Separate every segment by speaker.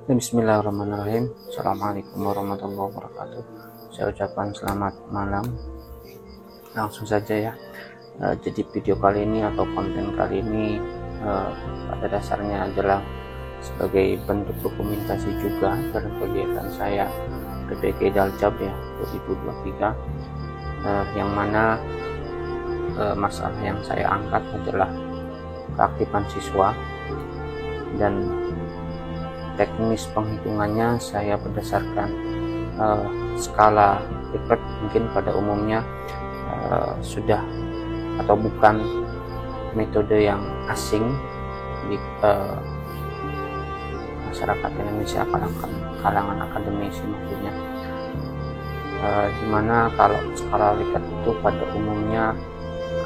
Speaker 1: Bismillahirrahmanirrahim. Assalamualaikum warahmatullahi wabarakatuh. Saya ucapkan selamat malam. Langsung saja ya. Jadi video kali ini atau konten kali ini pada dasarnya adalah sebagai bentuk dokumentasi juga dalam kegiatan saya PPK Daljab ya 2023, yang mana masalah yang saya angkat adalah keaktifan siswa, dan teknis penghitungannya saya berdasarkan skala Likert. Mungkin pada umumnya sudah atau bukan metode yang asing di masyarakat Indonesia, kalangan akademisi maksudnya, dimana kalau skala Likert itu pada umumnya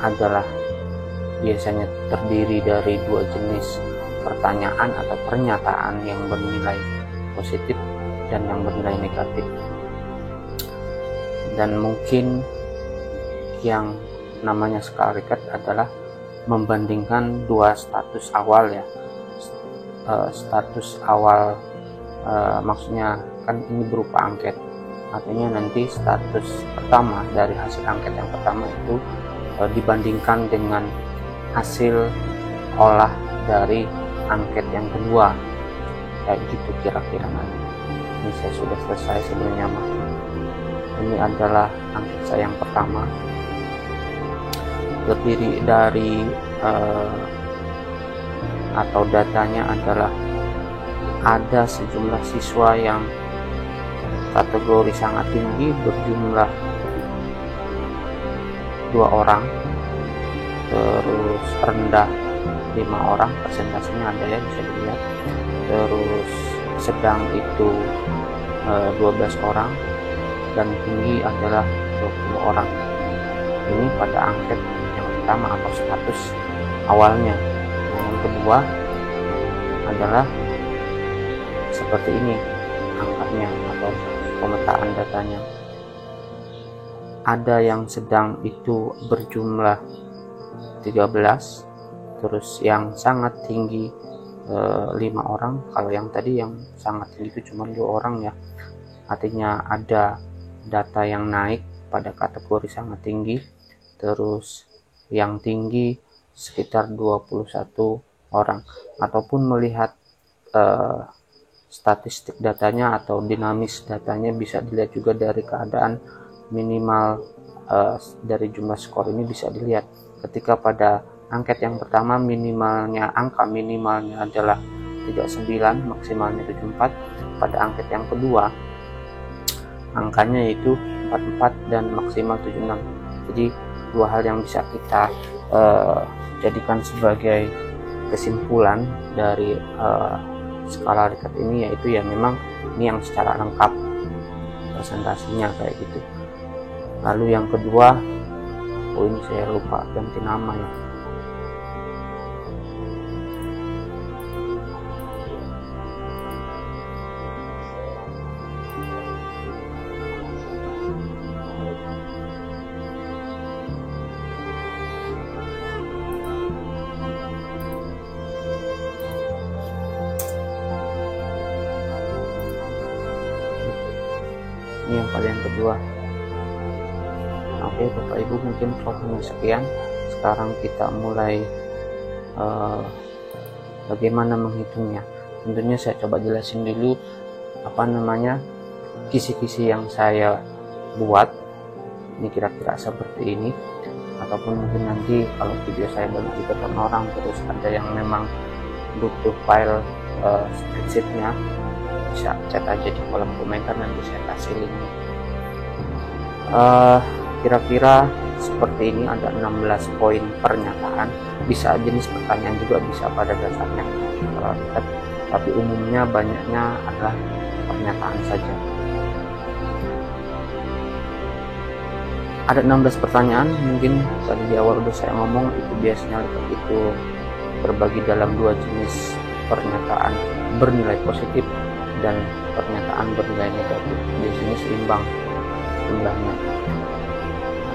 Speaker 1: adalah biasanya terdiri dari dua jenis pertanyaan atau pernyataan yang bernilai positif dan yang bernilai negatif. Dan mungkin yang namanya skala Likert adalah membandingkan dua status awal ya. Status awal maksudnya kan ini berupa angket, artinya nanti status pertama dari hasil angket yang pertama itu dibandingkan dengan hasil olah dari angket yang kedua, kayak gitu kira-kira nanti. Ini saya sudah selesai sebenarnya, Mas. Ini adalah angket saya yang pertama, terdiri dari atau datanya adalah ada sejumlah siswa yang kategori sangat tinggi berjumlah 2 orang, terus rendah 5 orang, persentasenya ada ya, bisa dilihat. Terus sedang itu 12 orang, dan tinggi adalah 20 orang. Ini pada angket yang pertama atau status awalnya. Yang kedua adalah seperti ini angkanya atau pemetaan datanya. Ada yang sedang itu berjumlah 13, terus yang sangat tinggi 5 orang. Kalau yang tadi yang sangat tinggi itu cuma 2 orang ya, artinya ada data yang naik pada kategori sangat tinggi. Terus yang tinggi sekitar 21 orang, ataupun melihat statistik datanya atau dinamis datanya bisa dilihat juga dari keadaan minimal dari jumlah skor ini bisa dilihat ketika pada angket yang pertama angka minimalnya adalah 39, maksimalnya 74. Pada angket yang kedua angkanya yaitu 44 dan maksimal 76. Jadi dua hal yang bisa kita jadikan sebagai kesimpulan dari skala Likert ini, yaitu ya memang ini yang secara lengkap presentasinya kayak gitu. Lalu yang kedua, ini saya lupa ganti nama ya. Ini yang paling kedua. Oke Bapak Ibu, mungkin programnya sekian. Sekarang kita mulai bagaimana menghitungnya. Tentunya saya coba jelasin dulu kisi-kisi yang saya buat. Ini kira-kira seperti ini, ataupun mungkin nanti kalau video saya banyak ditonton orang, terus ada yang memang butuh file spreadsheetnya, bisa chat aja di kolom komentar, nanti saya kasih link. Kira-kira seperti ini, ada 16 poin pernyataan, bisa jenis pertanyaan juga bisa pada dasarnya, tapi umumnya banyaknya adalah pernyataan saja. Ada 16 pertanyaan, mungkin tadi di awal udah saya ngomong, itu biasanya itu terbagi dalam dua jenis pernyataan bernilai positif dan pernyataan bernilai negatif. Di sini seimbang jumlahnya.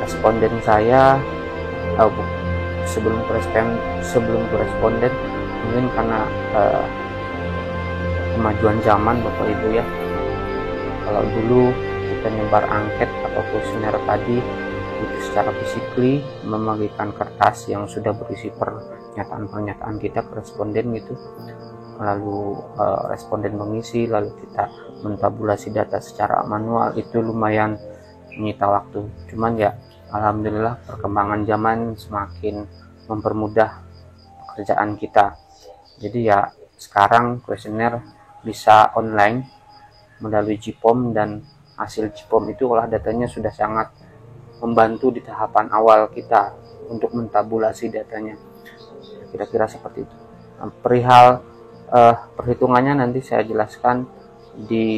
Speaker 1: Responden saya sebelum koresponden mungkin karena kemajuan zaman Bapak Ibu ya. Kalau dulu kita nyebar angket atau kuesioner tadi itu secara fisikly membagikan kertas yang sudah berisi pernyataan kita ke responden gitu, lalu responden mengisi, lalu kita mentabulasi data secara manual. Itu lumayan menyita waktu. Cuman ya alhamdulillah perkembangan zaman semakin mempermudah pekerjaan kita. Jadi ya sekarang kuesioner bisa online melalui JIPOM, dan hasil JIPOM itu olah datanya sudah sangat membantu di tahapan awal kita untuk mentabulasi datanya. Kira-kira seperti itu. Perihal perhitungannya nanti saya jelaskan di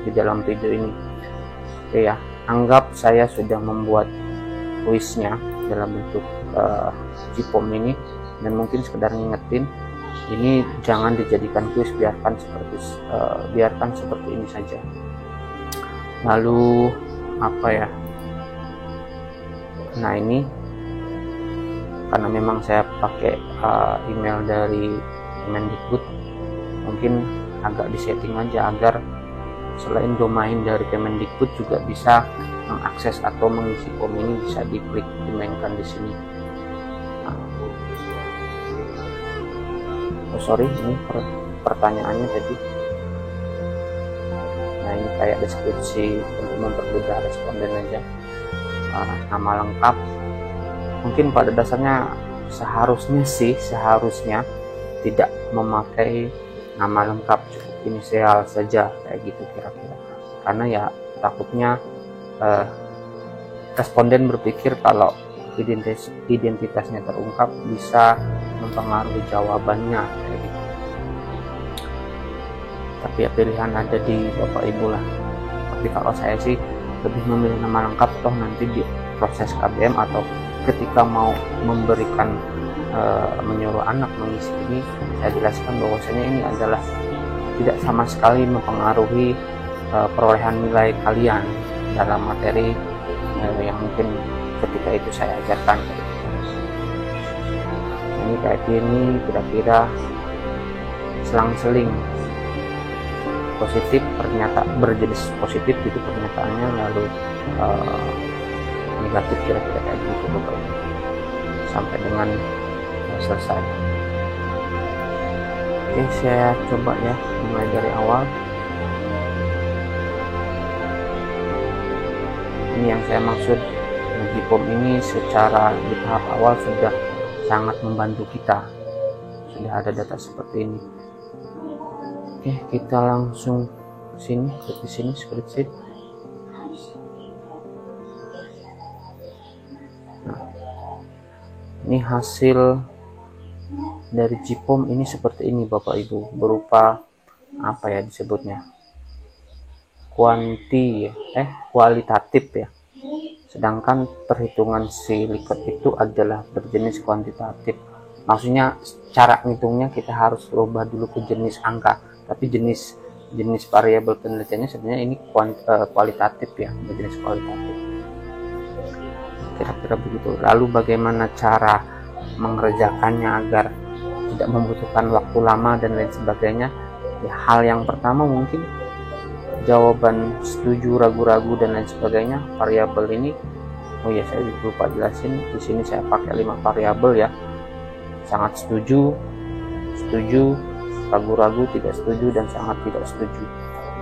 Speaker 1: di dalam video ini. Oke ya, anggap saya sudah membuat kuisnya dalam bentuk JIPOM ini, dan mungkin sekedar ngingetin, ini jangan dijadikan kuis, biarkan seperti ini saja. Lalu nah ini karena memang saya pakai email dari Kemendikbud, mungkin agak disetting aja agar selain domain dari Kemendikbud juga bisa mengakses atau mengisi form ini, bisa diklik, dimainkan di sini. Ini pertanyaannya tadi. Nah ini kayak deskripsi untuk mempermudah responden aja. Nama lengkap, mungkin pada dasarnya seharusnya tidak memakai nama lengkap, cukup inisial saja kayak gitu kira-kira, karena ya takutnya responden berpikir kalau identitasnya terungkap bisa mempengaruhi jawabannya kayak gitu. Tapi ya pilihan ada di Bapak Ibu lah. Tapi kalau saya sih lebih memilih nama lengkap, toh nanti di proses KBM atau ketika mau memberikan menyuruh anak mengisi ini, saya jelaskan bahwasanya ini adalah tidak sama sekali mempengaruhi perolehan nilai kalian dalam materi yang mungkin ketika itu saya ajarkan. Ini kayak gini kira-kira selang-seling positif, berjenis positif gitu pernyataannya, lalu negatif kira-kira kayak gitu sampai dengan selesai. Oke, saya coba ya mulai dari awal. Ini yang saya maksud, JIPOM ini secara di tahap awal sudah sangat membantu kita, sudah ada data seperti ini. Oke, kita langsung ke sini spreadsheet. Nah, ini hasil dari JIPOM ini seperti ini Bapak Ibu, berupa apa ya disebutnya, kualitatif ya. Sedangkan perhitungan si Likert itu adalah berjenis kuantitatif. Maksudnya cara ngitungnya kita harus rubah dulu ke jenis angka, tapi jenis variabel penelitiannya sebenarnya ini kualitatif ya, berjenis kualitatif. Kira-kira begitu. Lalu bagaimana cara mengerjakannya agar tidak membutuhkan waktu lama dan lain sebagainya? Ya, hal yang pertama mungkin jawaban setuju, ragu-ragu dan lain sebagainya. Variabel ini, oh ya saya lupa jelasin, di sini saya pakai 5 variabel ya. Sangat setuju, ragu-ragu, tidak setuju, dan sangat tidak setuju.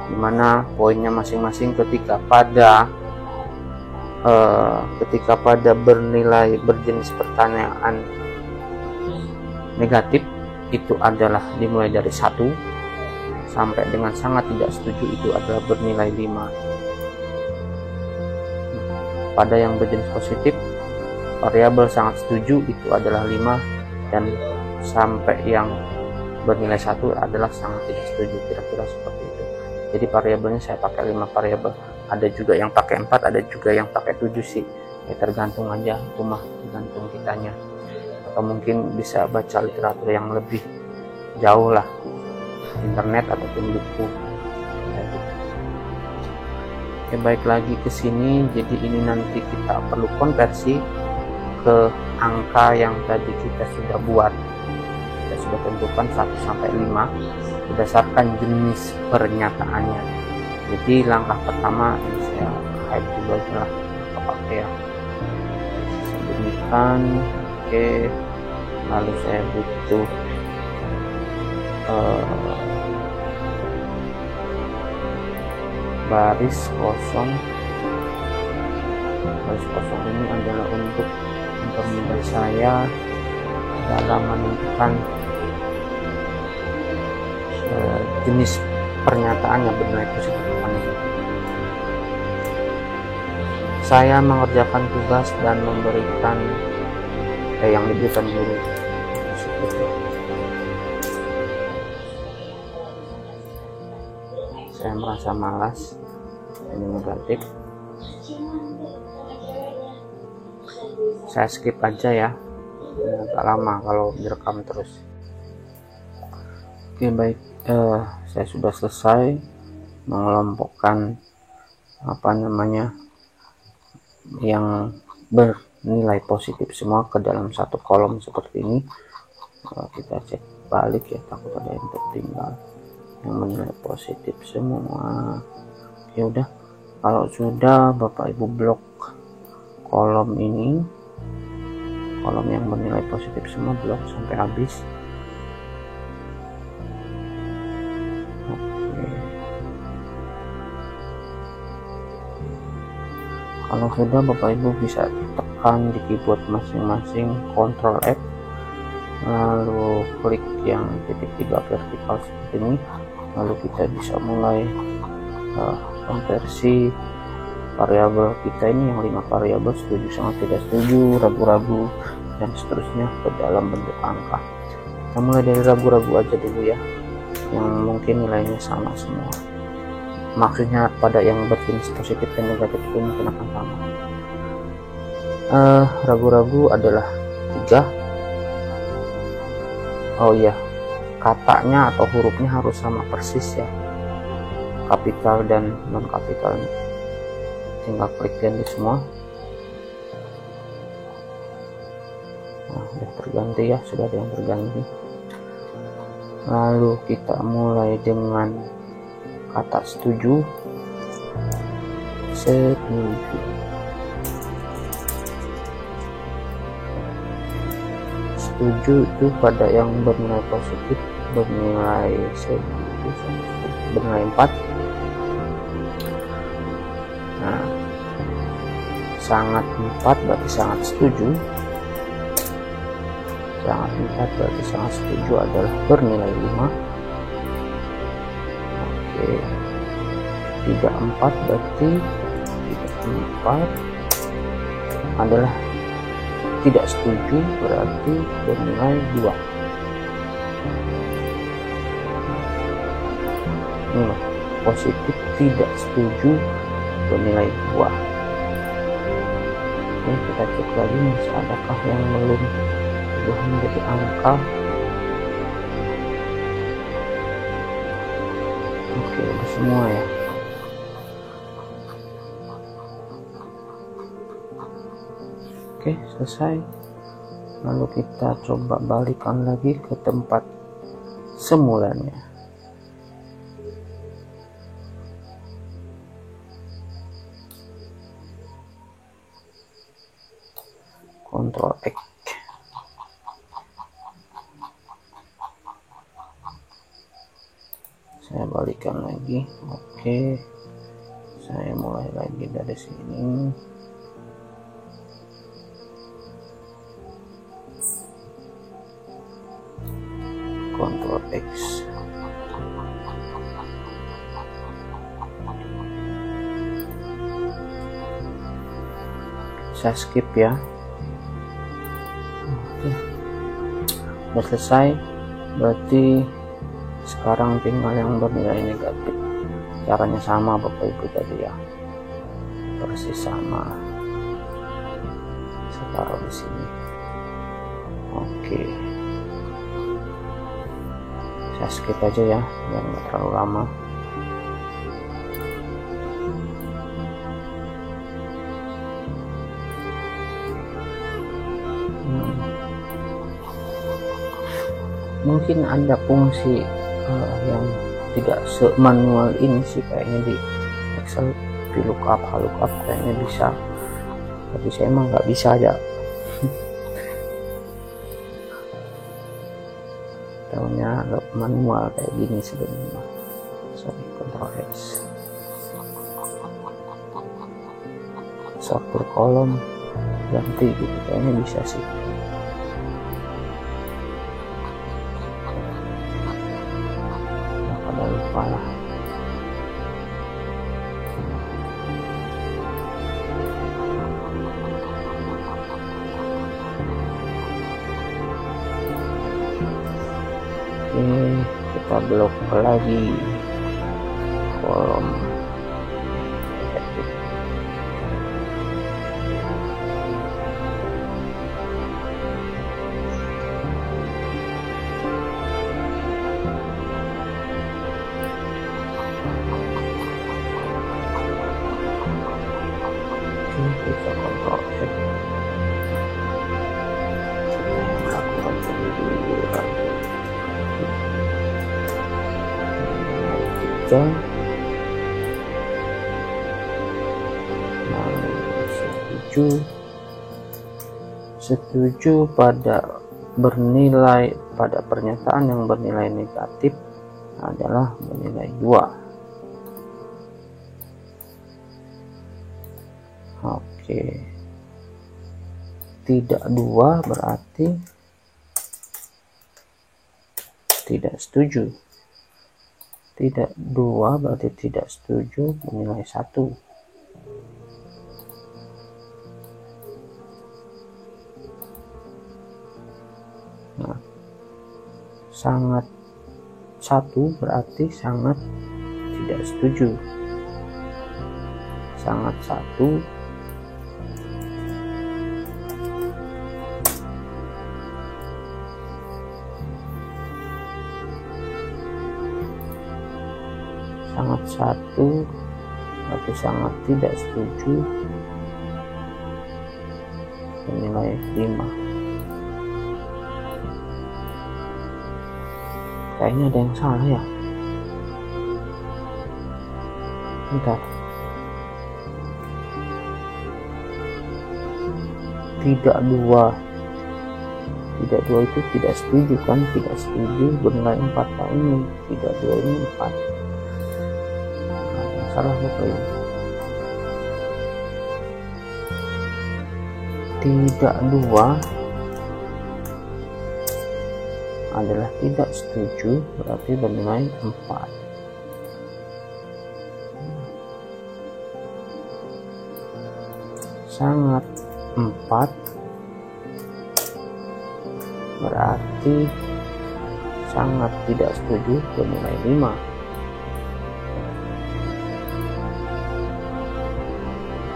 Speaker 1: Dimana poinnya masing-masing ketika pada bernilai berjenis pertanyaan negatif itu adalah dimulai dari 1 sampai dengan sangat tidak setuju itu adalah bernilai 5. Pada yang berjenis positif, variabel sangat setuju itu adalah 5, dan sampai yang bernilai 1 adalah sangat tidak setuju, kira-kira seperti itu. Jadi variabelnya saya pakai 5 variabel. Ada juga yang pakai 4, ada juga yang pakai 7 sih. Ya tergantung aja, tergantung kitanya. Atau mungkin bisa baca literatur yang lebih jauh lah, internet ataupun buku. Oke, baik lagi ke sini. Jadi ini nanti kita perlu konversi ke angka yang tadi kita sudah buat. kita sudah tentukan 1 sampai 5 berdasarkan jenis pernyataannya. Jadi langkah pertama ini saya hide dulu aja lah, pakai ya, demikian. Oke, lalu saya butuh baris kosong. Baris kosong ini adalah untuk mempermudah saya dalam menentukan jenis pernyataan yang bernilai positif. Saya mengerjakan tugas dan memberikan yang diberikan guru. Saya merasa malas, ini negatif. Saya skip aja ya, agak lama kalau direkam terus. Oke baik, saya sudah selesai mengelompokkan yang bernilai positif semua ke dalam satu kolom seperti ini. Kita cek balik ya, takut ada yang tertinggal yang bernilai positif semua. Ya udah, kalau sudah Bapak Ibu blok kolom ini, kolom yang bernilai positif semua, blok sampai habis. Oke, kalau sudah Bapak Ibu bisa tekan di keyboard masing-masing Ctrl F, lalu klik yang titik 3 vertikal seperti ini, lalu kita bisa mulai konversi variabel kita ini yang 5 variabel, setuju sangat tidak setuju, ragu-ragu dan seterusnya ke dalam bentuk angka. Kita mulai dari ragu-ragu aja dulu ya, yang mungkin nilainya sama semua. Maksudnya pada yang berjenis positif dan negatif itu mungkin akan sama. Ragu-ragu adalah 3. Oh iya, katanya atau hurufnya harus sama persis ya, kapital dan non kapital. Tinggal klik ganti semua. Nah, sudah terganti ya, sudah ada yang terganti. Lalu kita mulai dengan kata setuju. Setuju. Setuju itu pada yang bernilai positif, bernilai bernilai 4. Nah, sangat 4 berarti sangat setuju. Sangat 4 berarti sangat setuju adalah bernilai 5. Oke, tidak 4 berarti tidak 4 adalah tidak setuju, berarti bernilai 2. Ini loh, positif tidak setuju bernilai 2. Oke, kita cek lagi masih adakah yang belum menjadi angka. Oke, udah semua ya. Oke, selesai. Lalu kita coba balikan lagi ke tempat semulanya. Ctrl X. Saya balikan lagi. Oke, saya mulai lagi dari sini. Ctrl X. Saya skip ya. Oke, udah selesai. Berarti sekarang tinggal yang bernilai negatif. Caranya sama Bapak Ibu tadi ya, persis sama. Saya taruh di sini. Oke, saya skip aja ya, biar nggak terlalu lama. mungkin ada fungsi yang tidak semanual ini sih kayaknya di Excel. VLOOKUP, lookup kayaknya bisa, tapi saya emang nggak bisa aja. Tahunya manual kayak gini sebenarnya. Sorry, Ctrl X. Sort per kolom ganti gitu kayaknya bisa sih. Nah, pada lupa lah. Oke, kita blok lagi kolom edit. Kita Ctrl F. Kita lakukan sendiri lagi. Setuju pada pernyataan yang bernilai negatif adalah bernilai 2. Oke, tidak 2 berarti tidak setuju. Tidak 2 berarti tidak setuju, bernilai 1. Nah, sangat 1 berarti sangat tidak setuju. Sangat 1 sangat 1 berarti sangat tidak setuju, bernilai 5. Kayaknya ada yang salah ya. Bentar. Tidak 2 itu tidak setuju kan, tidak setuju bernilai 4. Nah, ini tidak 2 ini 4. Salah apa ini? Tidak 2 adalah tidak setuju berarti bernilai 4. Sangat 4 berarti sangat tidak setuju bernilai 5.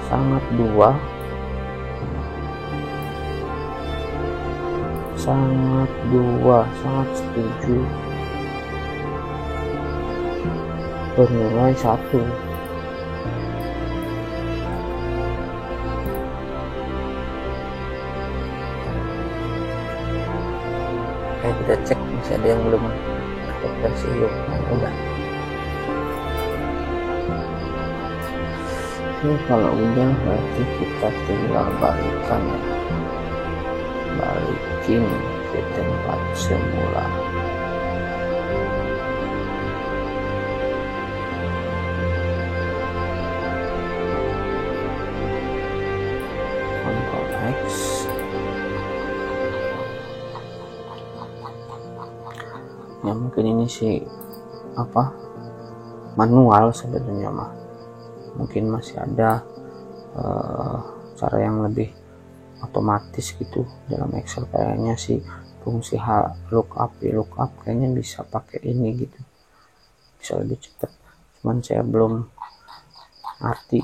Speaker 1: Sangat 2 sangat setuju bernilai 1. Kita cek masih ada yang belum versi yuk. Nah, udah. Kalau udah berarti kita tinggal balikan ya, balikin ke tempat semula. Ctrl X. Ya mungkin ini sih manual sebenarnya mah. Mungkin masih ada cara yang lebih otomatis gitu dalam Excel. Kayaknya sih fungsi lookup, VLOOKUP kayaknya bisa pakai ini gitu, bisa lebih cepat. Cuman saya belum ngerti,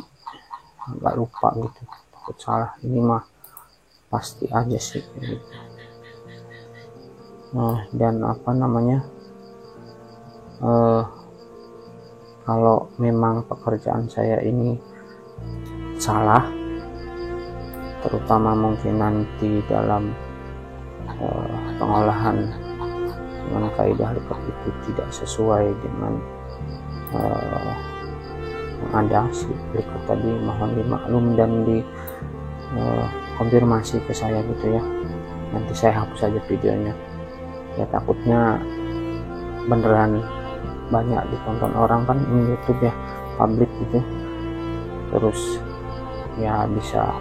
Speaker 1: agak lupa gitu, takut salah. Ini mah pasti aja sih gitu. Nah, dan kalau memang pekerjaan saya ini salah, terutama mungkin nanti dalam pengolahan dengan kaidah itu tidak sesuai dengan yang ada si berikut tadi, mohon dimaklum dan di konfirmasi ke saya gitu ya. Nanti saya hapus saja videonya ya, takutnya beneran banyak ditonton orang, kan ini YouTube ya, publik gitu, terus ya bisa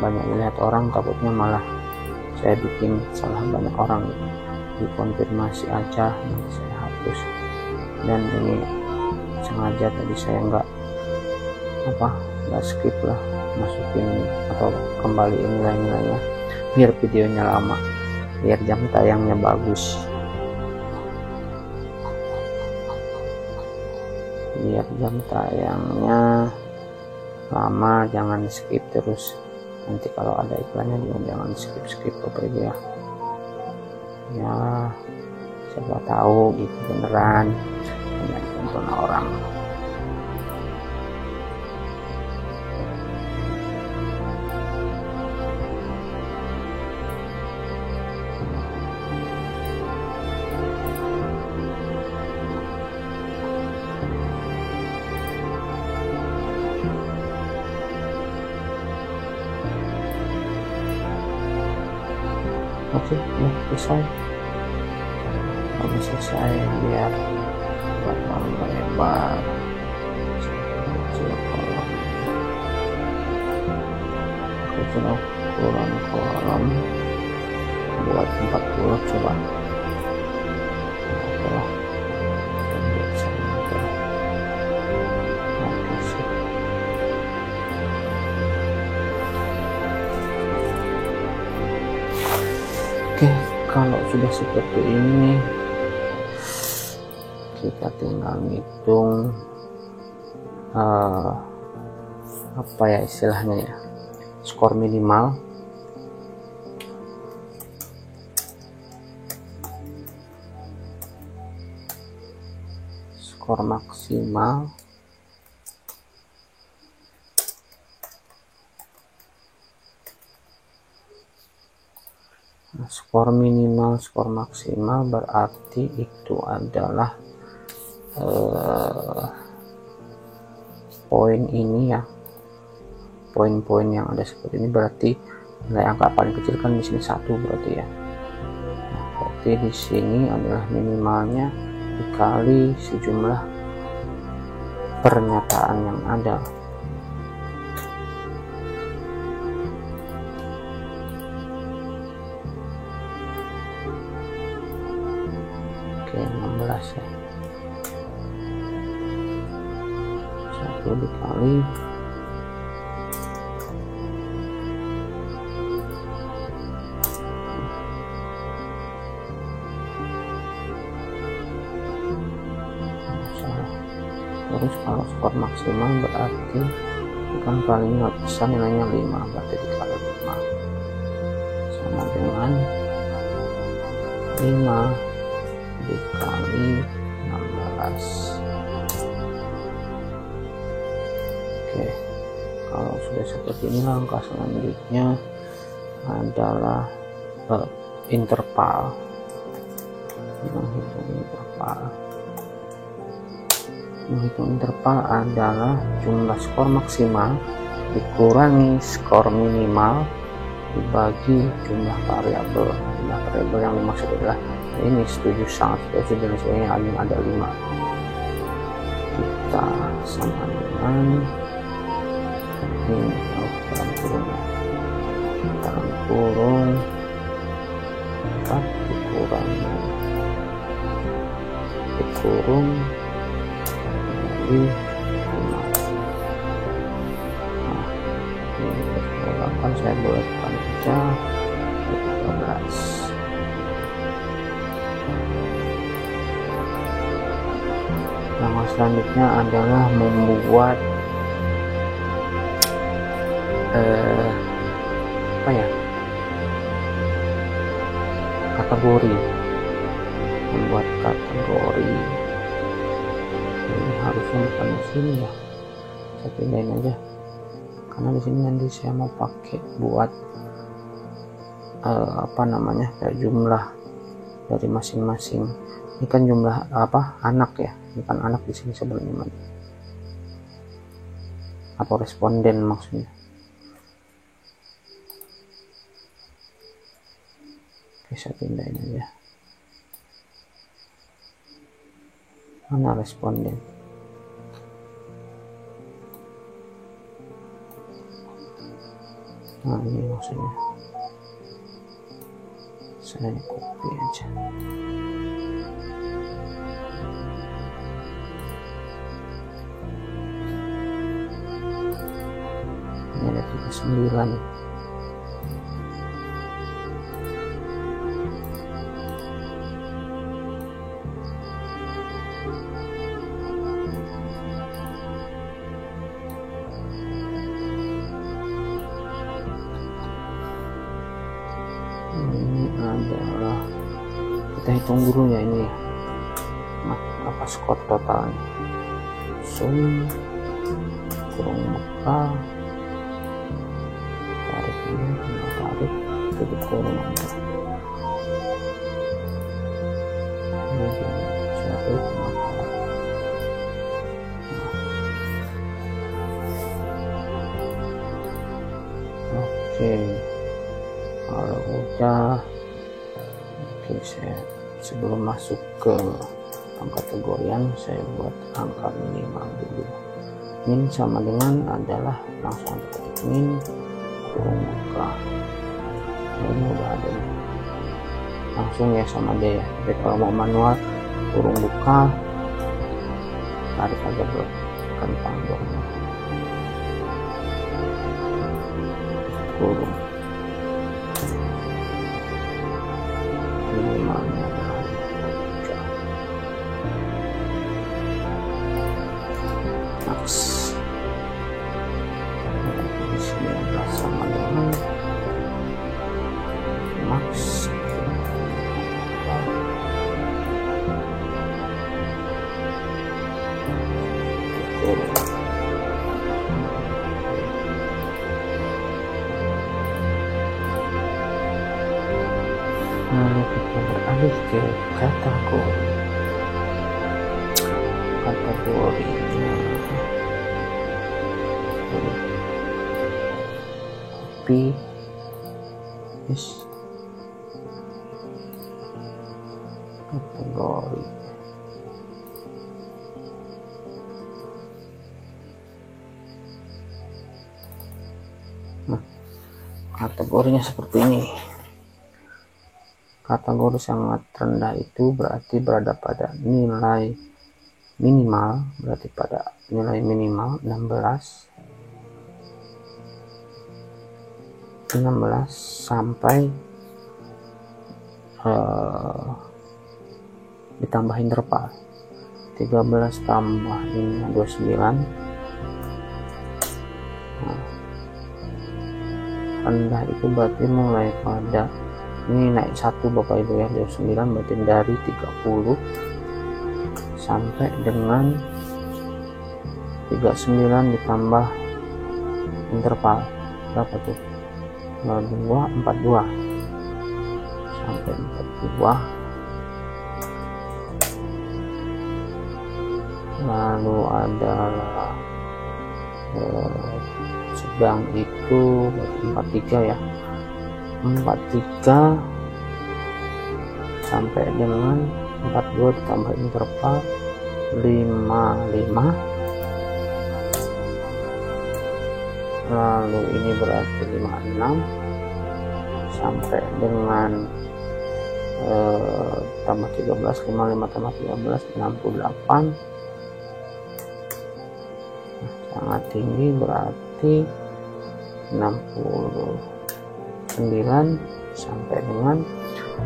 Speaker 1: banyak dilihat orang, takutnya malah saya bikin salah banyak orang gitu. Dikonfirmasi aja, nanti saya hapus. Dan ini sengaja tadi saya nggak skip lah, masukin atau kembaliin nilai-nilainya biar videonya lama, biar jam tayangnya bagus, biar jam tayangnya lama, jangan skip terus. Nanti kalau ada iklannya juga jangan skip Bapak Ibu ya. Ya siapa tahu gitu beneran banyak ditonton orang. Oke, selesai. Kalau selesai biar tambah lebar, kecil kolom buat 40 coba. Oke, kalau sudah seperti ini kita tinggal ngitung apa ya istilahnya ya, skor minimal, skor maksimal, skor minimal, skor maksimal berarti itu adalah poin ini ya, poin-poin yang ada seperti ini berarti nilai angka paling kecil kan di sini 1 berarti ya. Nah, berarti di sini adalah minimalnya dikali sejumlah pernyataan yang ada. Oke, 16 ya. 1 dikali terus kalau skor maksimal berarti bukan kali 0 bisa nilainya 5, berarti dikali 5 sama dengan 5 dikali 16. Oke, kalau sudah seperti ini langkah selanjutnya adalah interval, menghitung interval adalah jumlah skor maksimal dikurangi skor minimal dibagi jumlah variabel. Jumlah variabel yang dimaksud adalah ini setuju, sangat setuju, dan sebagainya, ada 5. Kita sama dengan ini dalam kurung 4 dikurung dari 5. Nah, ini akan saya buatkan aja 12. Langkah selanjutnya adalah membuat kategori, membuat kategori. Ini harusnya bukan di sini ya, saya pindahin aja karena di sini nanti saya mau pakai buat kayak jumlah dari masing-masing. Ini kan jumlah anak ya, bukan anak di sini sebenarnya, atau responden maksudnya. Oke, saya pindahin aja. Mana responden? Nah, ini maksudnya. Saya copy aja. Ini ada 39. Ini adalah, kita hitung dulu ya ini. Nah, apa skor totalnya? Sum kurung buka, tarik ini, tarik, tutup kurung buka. Ini tarik, oke. Kalau udah, oke, saya sebelum masuk ke pengkategorian saya buat angka minimal dulu. Min sama dengan adalah langsung ketik min kurung buka. Nah, ini udah ada nih. Langsung ya sama dia ya. Tapi kalau mau manual kurung buka, tarik aja bro, tekan tombol kurung. Minimalnya adalah 3. Max. Di sini adalah sama dengan max. Lalu kita beralih ke kategori. Copy, yes. Kategori. Nah, kategorinya seperti ini. Kategori sangat rendah itu berarti berada pada nilai minimal, berarti pada nilai minimal 16 sampai ditambah interval 13 tambah ini 29. Nah, rendah itu berarti mulai pada ini naik 1 Bapak Ibu ya, 29 berarti dari 30 sampai dengan 39 ditambah interval berapa tuh? 42 sampai 42. Lalu adalah sedang itu 43 ya, 43 sampai dengan 42 ditambah interval 55. Lalu ini berarti 56 sampai dengan tambah 13, 55 tambah 13 68. Sangat tinggi berarti 69 sampai dengan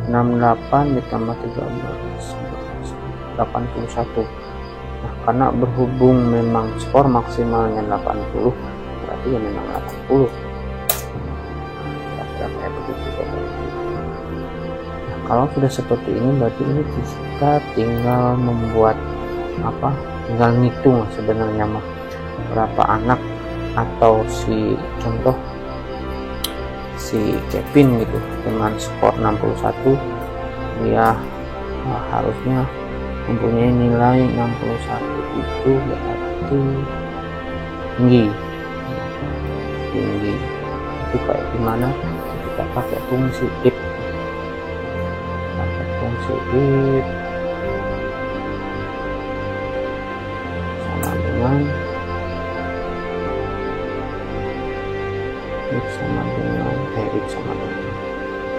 Speaker 1: 68 ditambah 13 81. Nah, karena berhubung memang skor maksimalnya 80 berarti ya memang 80. Kayak begitu. Nah, kalau sudah seperti ini berarti ini kita tinggal membuat apa? Tinggal ngitung sebenarnya mah berapa anak atau si contoh si Kevin gitu dengan skor 61 ya harusnya mempunyai nilai 61. Itu berarti tinggi. Itu kayak gimana? Kita pakai fungsi if.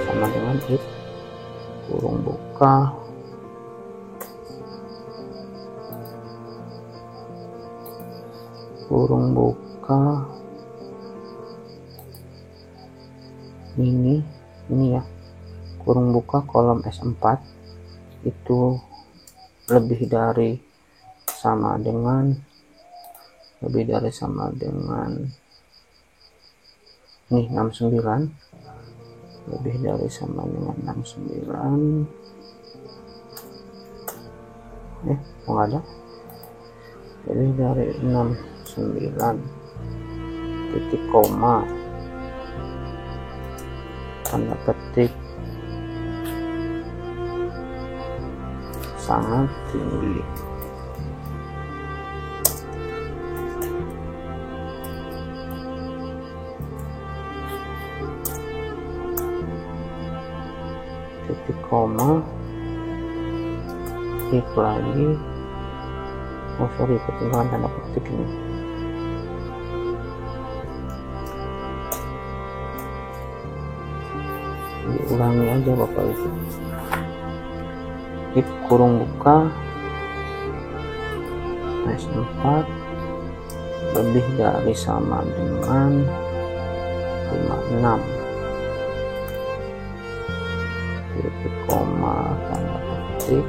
Speaker 1: Sama dengan if kurung buka ini ya, kurung buka kolom S4 itu lebih dari sama dengan nih 69, lebih dari sama dengan 69, kok nggak ada, lebih dari 69 titik koma tanda petik sangat tinggi. Titik koma, if lagi, ketinggalan tanda petik ini. Diulangi aja Bapak Ibu. If kurung buka S4 lebih dari sama dengan 56, titik koma tanda petik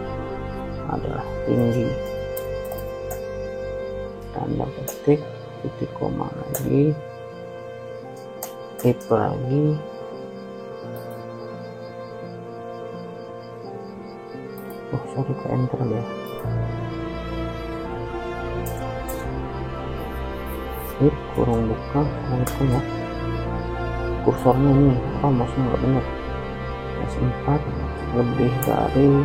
Speaker 1: adalah tinggi, tanda petik titik koma lagi, if lagi, ke enter ya. If kurung buka itu ya, kursornya ini maksudnya nggak benar. S4 lebih dari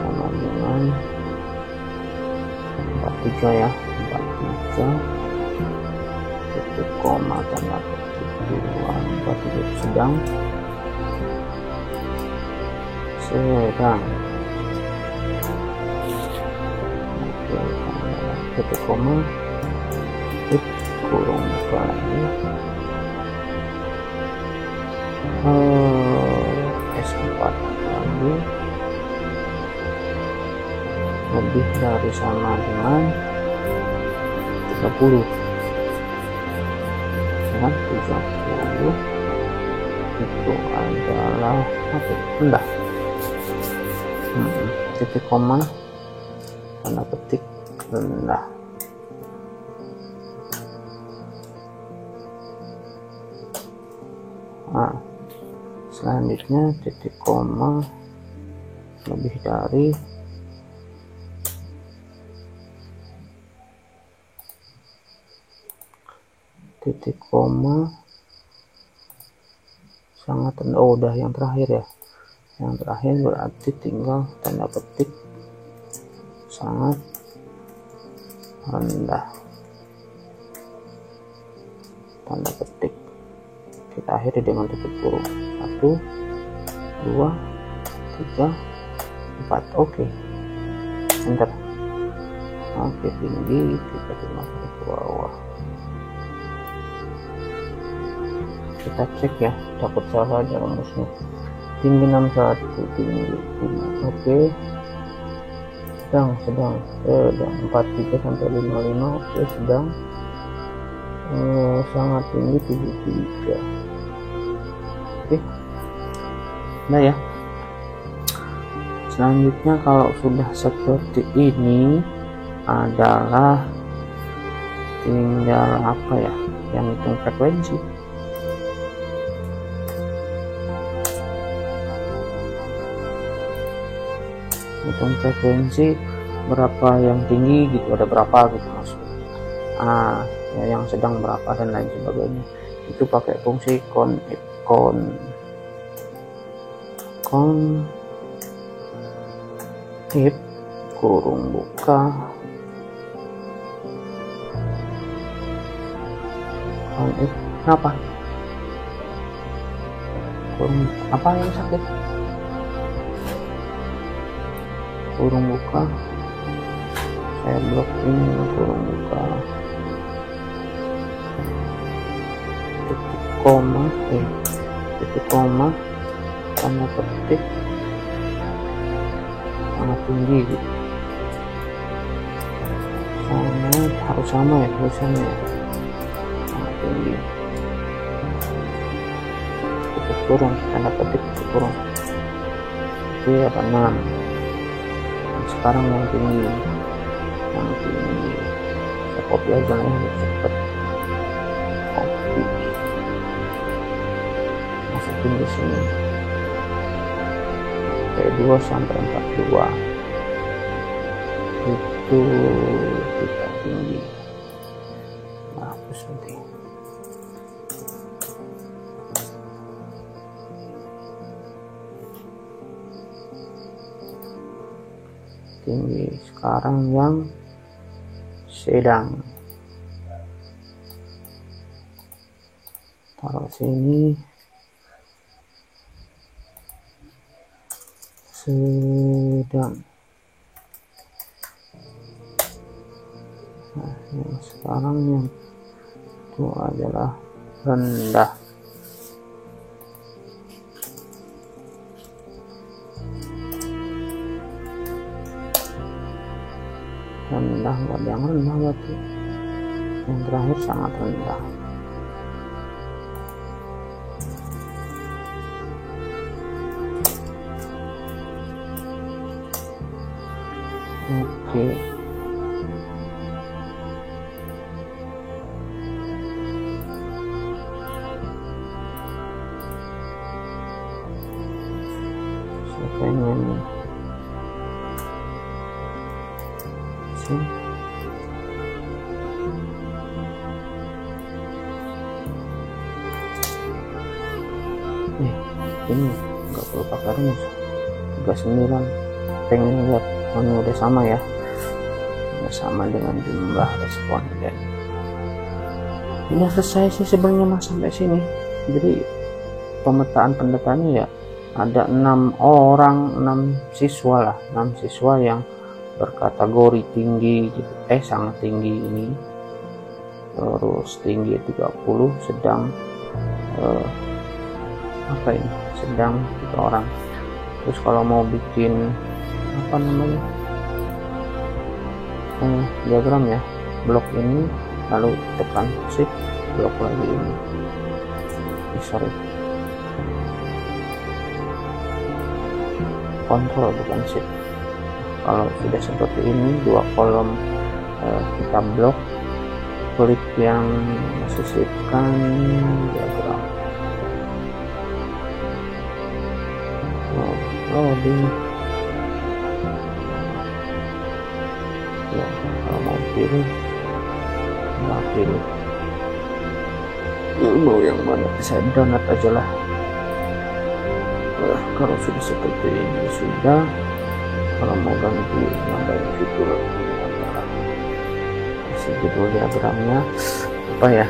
Speaker 1: sama dengan 43 ya, 43 titik koma tanda petik 43 sedang titik koma, if kurung buka lagi, S4 lagi lebih dari sama dengan 30 ya, 30 itu adalah rendah. Titik koma tanda petik rendah. Nah, selanjutnya titik koma lebih dari titik koma sangat rendah. Udah yang terakhir ya, yang terakhir berarti tinggal tanda petik sangat rendah, tanda petik. Kita akhiri dengan tutup kurung 1 2 3 4. Oke, enter. Oke, tinggi kita masuk ke bawah. Kita cek ya, takut salah aja rumusnya. Tinggi 61, tinggi 5. Oke, sedang 43 sampai 55. Oke, sedang sangat tinggi 73. Oke, nah ya, selanjutnya kalau sudah seperti ini adalah tinggal apa ya, yang hitung frekuensi. Hitung frekuensi berapa yang tinggi gitu, ada berapa gitu maksudnya, ya, yang sedang berapa dan lain sebagainya. Itu pakai fungsi if kurung buka if kenapa kurung apa yang sakit, kurung buka, saya blok ini, kurung buka, titik koma tanda petik sangat tinggi gitu. Harus sama ya tulisannya, sangat tinggi, titik kurung tanda petik titik kurung, itu apa 6. Nah, sekarang yang tinggi saya copy aja lah ya, cepet copy masukin di sini P2 sampai 42 itu kita tinggi. Nah terus nanti tinggi sekarang yang sedang, taruh sini sedang. Nah, yang sekarang yang itu adalah rendah. Rendah, nggak ada yang rendah berarti yang terakhir sangat rendah. Oke, saya pengen ini nggak perlu pakai rumus 39, pengen lihat mana udah sama ya, udah sama dengan jumlah responden. Udah selesai sih sebenarnya mas sampai sini. Jadi pemetaan pendataannya ya ada 6 orang, 6 siswa lah, 6 siswa yang berkategori tinggi gitu, sangat tinggi ini, terus tinggi 30, sedang apa ini, sedang 3 orang. Terus kalau mau bikin apa namanya diagram ya, blok ini lalu tekan shift, blok lagi ini, sorry, kontrol bukan shift. Kalau sudah seperti ini 2 kolom kita blok, klik yang sisipkan diagram, loading ya. Kalau mau pilih nggak pilih, mau yang mana saya download aja lah. Kalau sudah seperti ini sudah. Kalau mau ganti nambahin fitur kasih judul diagramnya apa ya,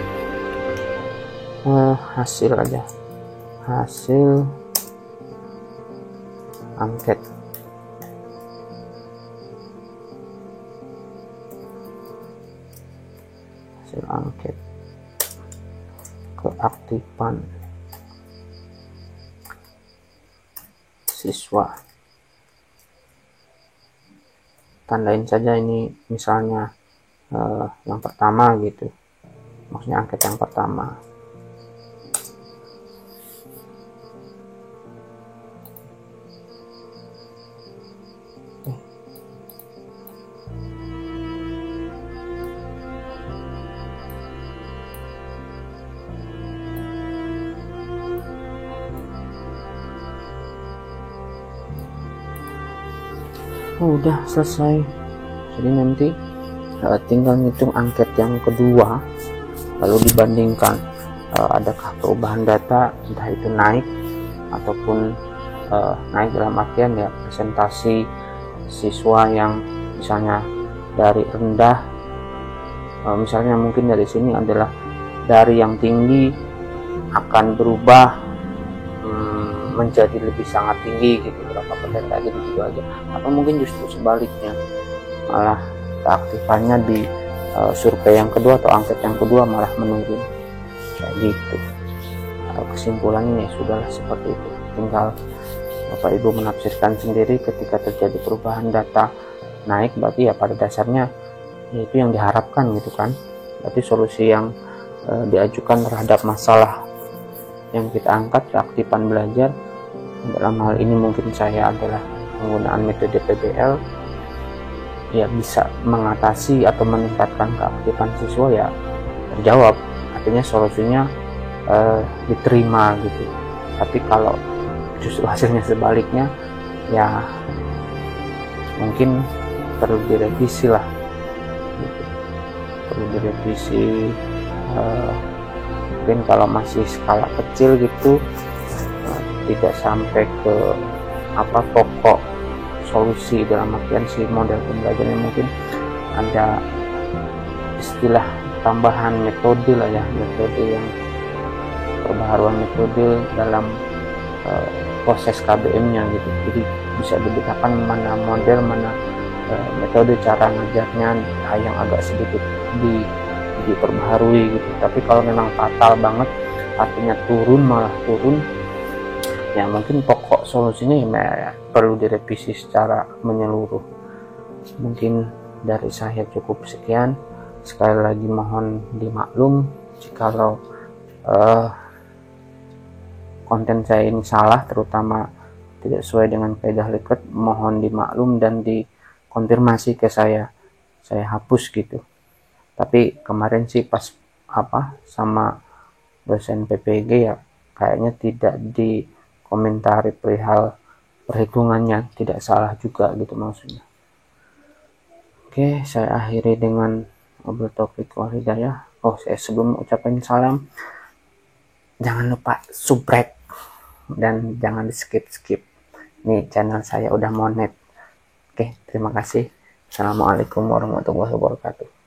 Speaker 1: hasil aja, hasil angket. Hasil angket keaktifan siswa. Tandain saja ini misalnya yang pertama gitu, maksudnya angket yang pertama. Udah selesai, jadi nanti tinggal ngitung angket yang kedua, lalu dibandingkan adakah perubahan data, entah itu naik ataupun naik dalam artian ya presentasi siswa yang misalnya dari rendah, misalnya mungkin dari sini adalah dari yang tinggi akan berubah menjadi lebih sangat tinggi gitu, berapa persen lagi gitu aja, atau mungkin justru sebaliknya, malah keaktifannya di survei yang kedua atau angket yang kedua malah menurun kayak gitu. Kesimpulannya ya sudahlah seperti itu, tinggal Bapak Ibu menafsirkan sendiri. Ketika terjadi perubahan data naik, berarti ya pada dasarnya ya itu yang diharapkan gitu kan, berarti solusi yang diajukan terhadap masalah yang kita angkat, keaktifan belajar. Dalam hal ini mungkin saya adalah penggunaan metode PBL, ya bisa mengatasi atau meningkatkan keaktifan siswa, ya terjawab, artinya solusinya diterima gitu. Tapi kalau justru hasilnya sebaliknya, ya mungkin perlu direvisi lah gitu. Perlu direvisi, mungkin kalau masih skala kecil gitu, tidak sampai ke pokok solusi, dalam artian si model pembelajaran, mungkin ada istilah tambahan metode lah ya, metode yang perbaharuan metode dalam proses KBM-nya gitu. Jadi bisa dibedakan mana model, mana metode cara ngajarnya yang agak sedikit diperbaharui gitu. Tapi kalau memang fatal banget, artinya malah turun, ya mungkin pokok solusinya ya perlu direvisi secara menyeluruh. Mungkin dari saya cukup sekian. Sekali lagi mohon dimaklum jikalau konten saya ini salah, terutama tidak sesuai dengan kaidah Likert, mohon dimaklum dan dikonfirmasi ke saya hapus gitu. Tapi kemarin sih pas sama dosen PPG ya kayaknya tidak dikomentari perihal perhitungannya, tidak salah juga gitu maksudnya. Oke, saya akhiri dengan wabillahi taufiq wal hidayah. Saya sebelum ucapin salam, jangan lupa subscribe dan jangan di skip. Nih channel saya udah monet. Oke, terima kasih. Assalamualaikum warahmatullahi wabarakatuh.